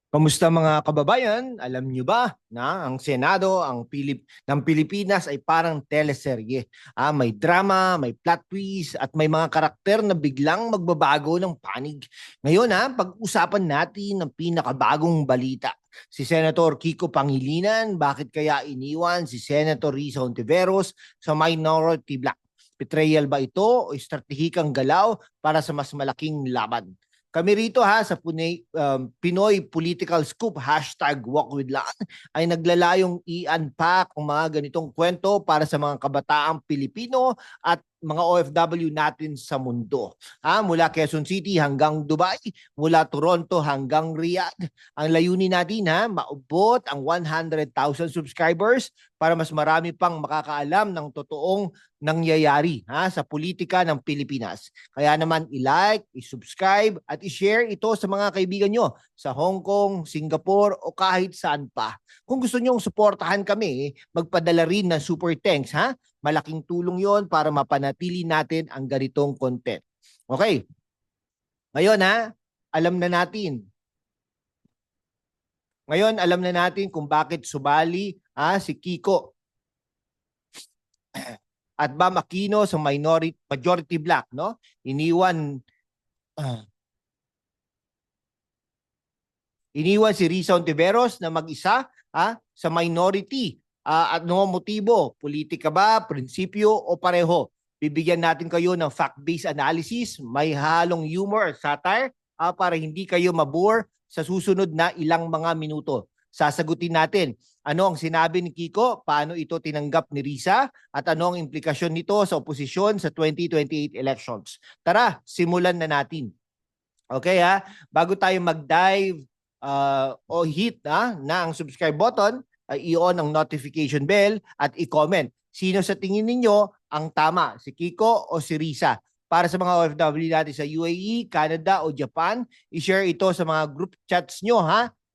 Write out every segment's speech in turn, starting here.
Kamusta mga kababayan? Alam niyo ba na ang Senado ng Pilipinas ay parang teleserye. May drama, may plot twist at may mga karakter na biglang magbabago ng panig. Ngayon pag-usapan natin ang pinakabagong balita. Si Senator Kiko Pangilinan, bakit kaya iniwan si Senator Risa Hontiveros sa minority block? Betrayal ba ito o estratehikang galaw para sa mas malaking laban? Kami rito sa Pinoy Political Scoop, #WalkWithLaan, ay naglalayong i-unpack ang mga ganitong kwento para sa mga kabataang Pilipino at mga OFW natin sa mundo. Mula Quezon City hanggang Dubai, mula Toronto hanggang Riyadh. Ang layunin natin maubot ang 100,000 subscribers para mas marami pang makakaalam ng totoong nangyayari sa politika ng Pilipinas. Kaya naman i-like, i-subscribe at i-share ito sa mga kaibigan nyo sa Hong Kong, Singapore o kahit saan pa. Kung gusto nyong suportahan kami, magpadala rin ng super thanks. Malaking tulong yon para mapanatili natin ang ganitong content. Okay. Ngayon alam na natin. Ngayon alam na natin kung bakit subali si Kiko at Bam Aquino sa majority block, no? Iniwan si Risa Hontiveros na mag-isa sa minority. At no motibo, politika ba, prinsipyo o pareho? Bibigyan natin kayo ng fact-based analysis, may halong humor at satire para hindi kayo mabore sa susunod na ilang mga minuto. Sasagutin natin ano ang sinabi ni Kiko, paano ito tinanggap ni Risa, at ano ang implikasyon nito sa oposisyon sa 2028 elections. Tara, simulan na natin. Okay bago tayo mag-dive o hit na ang subscribe button, i-on ang notification bell at i-comment. Sino sa tingin ninyo ang tama, si Kiko o si Risa? Para sa mga OFW natin sa UAE, Canada o Japan, i-share ito sa mga group chats nyo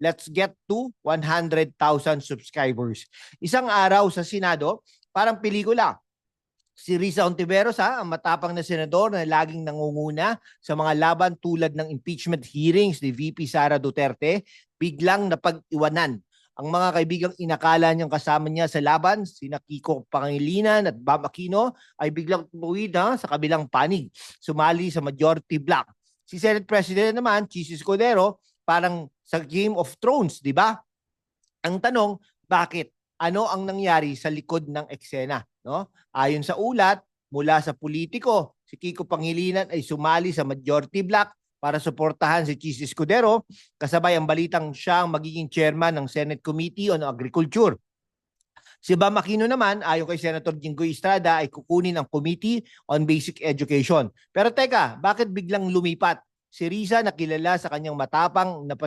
Let's get to 100,000 subscribers. Isang araw sa Senado, parang pelikula. Si Risa Hontiveros ang matapang na senador na laging nangunguna sa mga laban tulad ng impeachment hearings ni VP Sara Duterte, biglang napag-iwanan. Ang mga kaibigang inakala niyang kasama niya sa laban, sina Kiko Pangilinan at Bam Aquino, ay biglang tumuwid sa kabilang panig, sumali sa majority block. Si Senate President naman, Chis Escudero, parang sa Game of Thrones, di ba? Ang tanong, bakit? Ano ang nangyari sa likod ng eksena? No? Ayon sa ulat, mula sa politiko, si Kiko Pangilinan ay sumali sa majority block para suportahan si Chis Escudero, kasabay ang balitang siya ang magiging chairman ng Senate Committee on Agriculture. Si Bam Aquino naman, ayon kay Senator Jinggoy Estrada, ay kukunin ang Committee on Basic Education. Pero teka, bakit biglang lumipat? Si Risa na kilala sa kanyang matapang na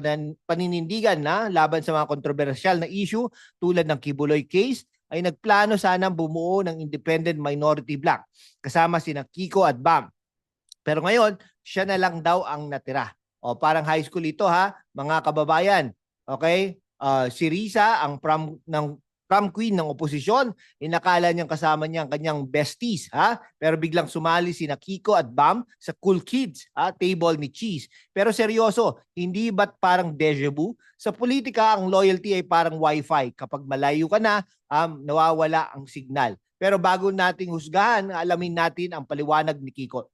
paninindigan laban sa mga kontrobersyal na issue tulad ng Kibuloy case, ay nagplano sanang bumuo ng independent minority block kasama sina Kiko at Bam. Pero ngayon, siya na lang daw ang natira. O parang high school ito mga kababayan. Okay? Si Risa ang prom queen ng oposisyon, inakala niyang kasama niya ang kanyang besties pero biglang sumali sina Kiko at Bam sa Cool Kids table ni Cheese. Pero seryoso, hindi ba't parang deja vu? Sa politika, ang loyalty ay parang wifi. Kapag malayo ka na, nawawala ang signal. Pero bago nating husgahan, alamin natin ang paliwanag ni Kiko.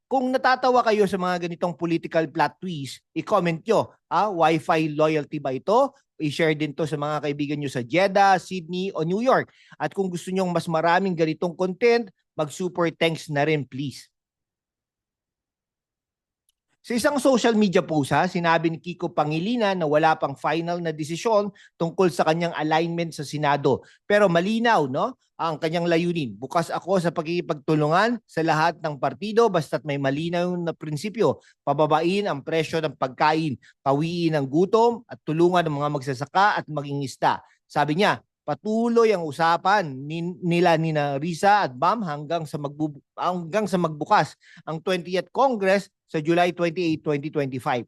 Kung natatawa kayo sa mga ganitong political plot twist, i-comment nyo, Wi-Fi loyalty ba ito? I-share din to sa mga kaibigan nyo sa Jeddah, Sydney o New York. At kung gusto nyo mas maraming ganitong content, mag-super thanks na rin please. Sa isang social media post sinabi ni Kiko Pangilinan na wala pang final na desisyon tungkol sa kanyang alignment sa Senado. Pero malinaw ang kanyang layunin. Bukas ako sa pagkikipagtulungan sa lahat ng partido basta't may malinaw na prinsipyo. Pababain ang presyo ng pagkain, pawiin ang gutom at tulungan ng mga magsasaka at maging isda. Sabi niya, patuloy ang usapan nila ni Risa at Bam hanggang sa magbukas ang 20th Congress sa July 28, 2025.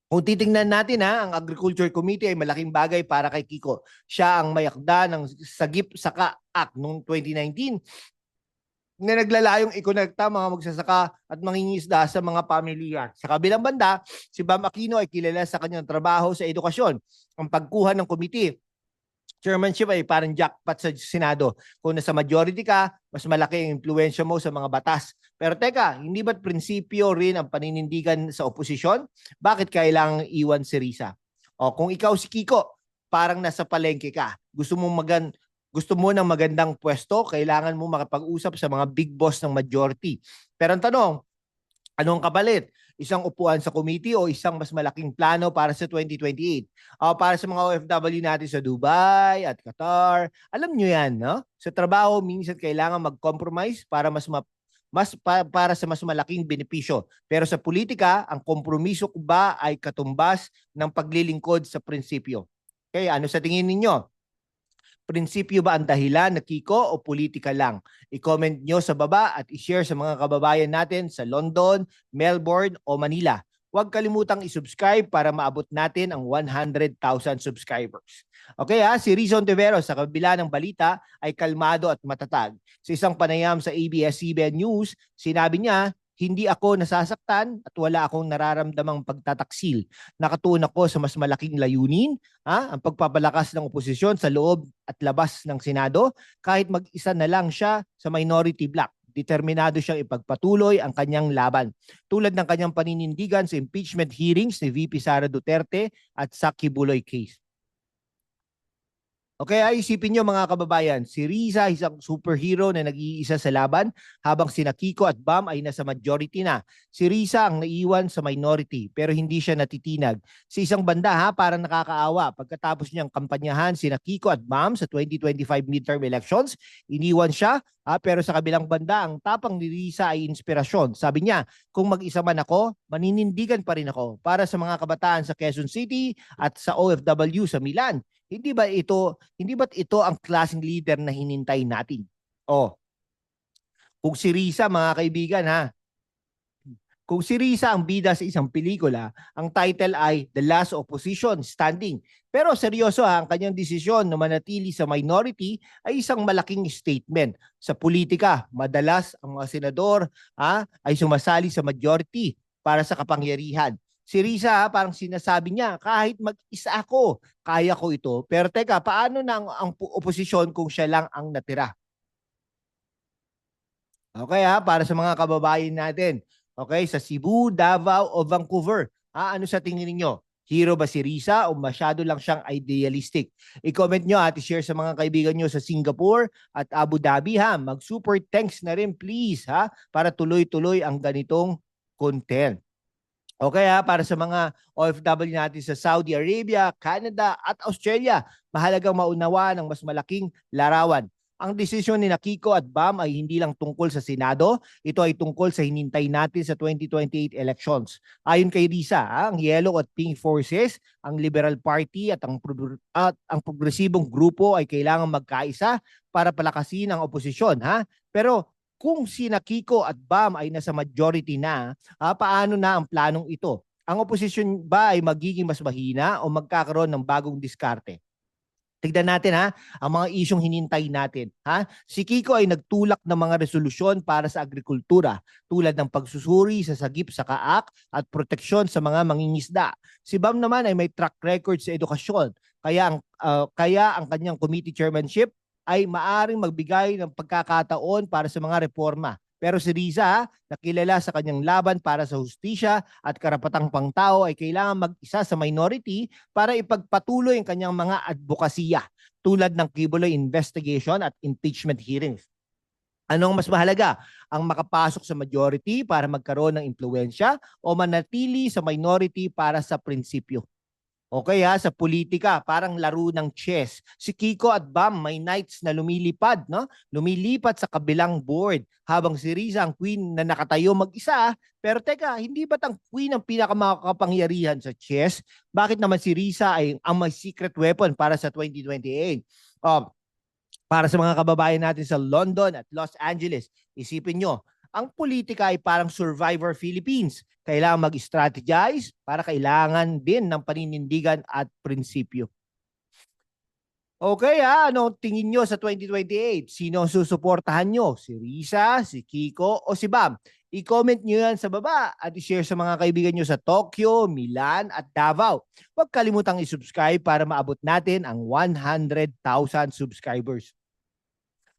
Kung titingnan natin ang Agriculture Committee ay malaking bagay para kay Kiko. Siya ang mayakda ng Sagip Saka Act noong 2019 na naglalayong ikonekta mga magsasaka at mangingisda sa mga pamilya. Sa kabilang banda, si Bam Aquino ay kilala sa kanyang trabaho sa edukasyon. Ang pagkuha ng committee chairmanship ay parang jackpot sa Senado. Kung nasa majority ka, mas malaki ang impluensya mo sa mga batas. Pero teka, hindi ba't prinsipyo rin ang paninindigan sa oposisyon? Bakit kailangang iwan si Risa? O kung ikaw si Kiko, parang nasa palengke ka. Gusto mo ng magandang pwesto, kailangan mo makapag-usap sa mga big boss ng majority. Pero ang tanong, anong kapalit? Isang upuan sa committee o isang mas malaking plano para sa 2028? Para sa mga OFW natin sa Dubai at Qatar, alam nyo yan, no? Sa trabaho, minsan kailangan mag-compromise para para sa mas malaking benepisyo. Pero sa politika, ang kompromiso ko ba ay katumbas ng paglilingkod sa prinsipyo? Okay, ano sa tingin ninyo? Prinsipyo ba ang dahilan na Kiko o politika lang? I-comment nyo sa baba at i-share sa mga kababayan natin sa London, Melbourne o Manila. Huwag kalimutang i-subscribe para maabot natin ang 100,000 subscribers. Okay si Rizon Tiveros sa kabila ng balita ay kalmado at matatag. Sa isang panayam sa ABS-CBN News, sinabi niya, hindi ako nasasaktan at wala akong nararamdamang pagtataksil. Nakatuon ako sa mas malaking layunin, ang pagpapalakas ng oposisyon sa loob at labas ng Senado, kahit mag-isa na lang siya sa minority bloc. Determinado siyang ipagpatuloy ang kanyang laban. Tulad ng kanyang paninindigan sa impeachment hearings ni VP Sara Duterte at sa Kibuloy case. Okay, isipin nyo mga kababayan, si Riza isang superhero na nag-iisa sa laban habang sina Kiko at Bam ay nasa majority na. Si Riza ang naiwan sa minority pero hindi siya natitinag. Sa isang banda parang nakakaawa. Pagkatapos niyang kampanyahan sina Kiko at Bam sa 2025 midterm elections, iniwan siya pero sa kabilang banda ang tapang ni Riza ay inspirasyon. Sabi niya, kung mag-isa man ako, maninindigan pa rin ako para sa mga kabataan sa Quezon City at sa OFW sa Milan. Hindi ba't ito ang klaseng leader na hinintay natin? Kung si Risa mga kaibigan kung si Risa ang bida sa isang pelikula, ang title ay The Last Opposition Standing. Pero seryoso ang kanyang desisyon na manatili sa minority ay isang malaking statement. Sa politika, madalas ang mga senador ay sumasali sa majority para sa kapangyarihan. Si Risa parang sinasabi niya, kahit mag-isa ako, kaya ko ito. Pero teka, paano na ang oposisyon kung siya lang ang natira? Okay para sa mga kababayan natin. Okay, sa Cebu, Davao o Vancouver. Ano sa tingin niyo? Hero ba si Risa o masyado lang siyang idealistic? I-comment nyo at i-share sa mga kaibigan nyo sa Singapore at Abu Dhabi Mag-super thanks na rin please para tuloy-tuloy ang ganitong content. Okay para sa mga OFW natin sa Saudi Arabia, Canada at Australia, mahalagang maunawa ng mas malaking larawan. Ang desisyon ni Kiko at Bam ay hindi lang tungkol sa Senado, ito ay tungkol sa hinintay natin sa 2028 elections. Ayon kay Risa, ang Yellow at Pink Forces, ang Liberal Party at ang progresibong grupo ay kailangan magkaisa para palakasin ang oposisyon. Pero kung sina Kiko at Bam ay nasa majority na, paano na ang planong ito? Ang oposisyon ba ay magiging mas mahina o magkakaroon ng bagong diskarte? Tignan natin ang mga isyong hinintay natin. Si Kiko ay nagtulak ng mga resolusyon para sa agrikultura tulad ng pagsusuri sa sagip sa kaak at proteksyon sa mga mangingisda. Si Bam naman ay may track record sa edukasyon kaya ang kanyang committee chairmanship ay maaring magbigay ng pagkakataon para sa mga reforma. Pero si Riza, nakilala sa kanyang laban para sa hustisya at karapatang pangtao ay kailangan mag-isa sa minority para ipagpatuloy ang kanyang mga advokasya tulad ng Kibuloy investigation at impeachment hearings. Anong mas mahalaga? Ang makapasok sa majority para magkaroon ng impluensya o manatili sa minority para sa prinsipyo? Okay sa politika, parang laro ng chess. Si Kiko at Bam may knights na lumilipad, no? Lumilipat sa kabilang board habang si Riza ang queen na nakatayo mag-isa. Pero teka, hindi ba't ang queen ang pinakamakapangyarihan sa chess? Bakit naman si Riza ay ang may secret weapon para sa 2028? Para sa mga kababayan natin sa London at Los Angeles, isipin nyo, ang politika ay parang Survivor Philippines. Kailangan mag-strategize para kailangan din ng paninindigan at prinsipyo. Okay ano tingin nyo sa 2028? Sino ang susuportahan nyo? Si Risa, si Kiko, o si Bam? I-comment nyo yan sa baba at i-share sa mga kaibigan nyo sa Tokyo, Milan at Davao. Huwag kalimutang i-subscribe para maabot natin ang 100,000 subscribers.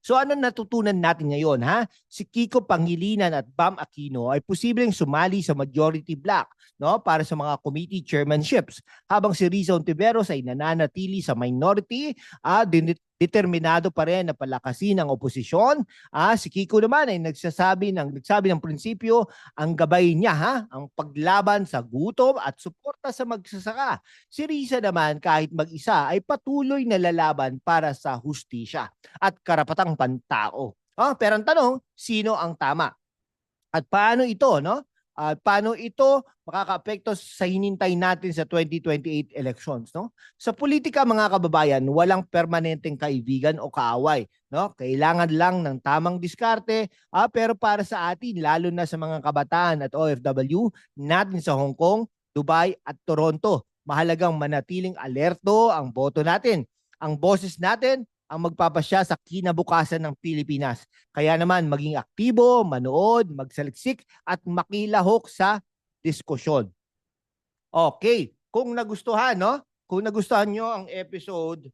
So ano natutunan natin ngayon ha? Si Kiko Pangilinan at Bam Aquino ay posibleng sumali sa majority block no para sa mga committee chairmanships habang si Riza Ontiveros ay nananatili sa minority determinado pa rin na palakasin ang oposisyon. Si Kiko naman ay nagsabi ng prinsipyo ang gabay niya ang paglaban sa gutom at suporta sa magsasaka. Si Riza naman kahit mag-isa ay patuloy na lalaban para sa hustisya at karapatang pantao. Pero ang tanong, sino ang tama? At paano ito, no? Paano ito makakaapekto sa hinintay natin sa 2028 elections, no? Sa politika mga kababayan, walang permanenteng kaibigan o kaaway, no? Kailangan lang ng tamang diskarte, pero para sa atin, lalo na sa mga kabataan at OFW natin sa Hong Kong, Dubai at Toronto, mahalagang manatiling alerto ang boto natin. Ang boses natin ang magpapasya sa kinabukasan ng Pilipinas. Kaya naman maging aktibo, manood, magsaliksik at makilahok sa diskusyon. Okay, kung nagustuhan, no? Kung nagustuhan nyo ang episode,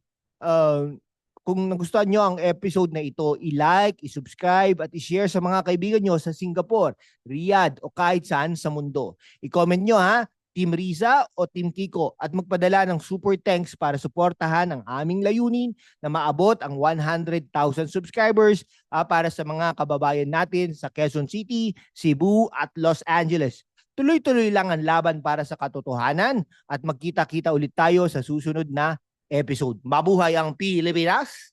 na ito, i-like, i-subscribe at i-share sa mga kaibigan nyo sa Singapore, Riyadh o kahit saan sa mundo. I-comment nyo Team Riza o Team Kiko at magpadala ng super thanks para suportahan ang aming layunin na maabot ang 100,000 subscribers para sa mga kababayan natin sa Quezon City, Cebu at Los Angeles. Tuloy-tuloy lang ang laban para sa katotohanan at magkita-kita ulit tayo sa susunod na episode. Mabuhay ang Pilipinas!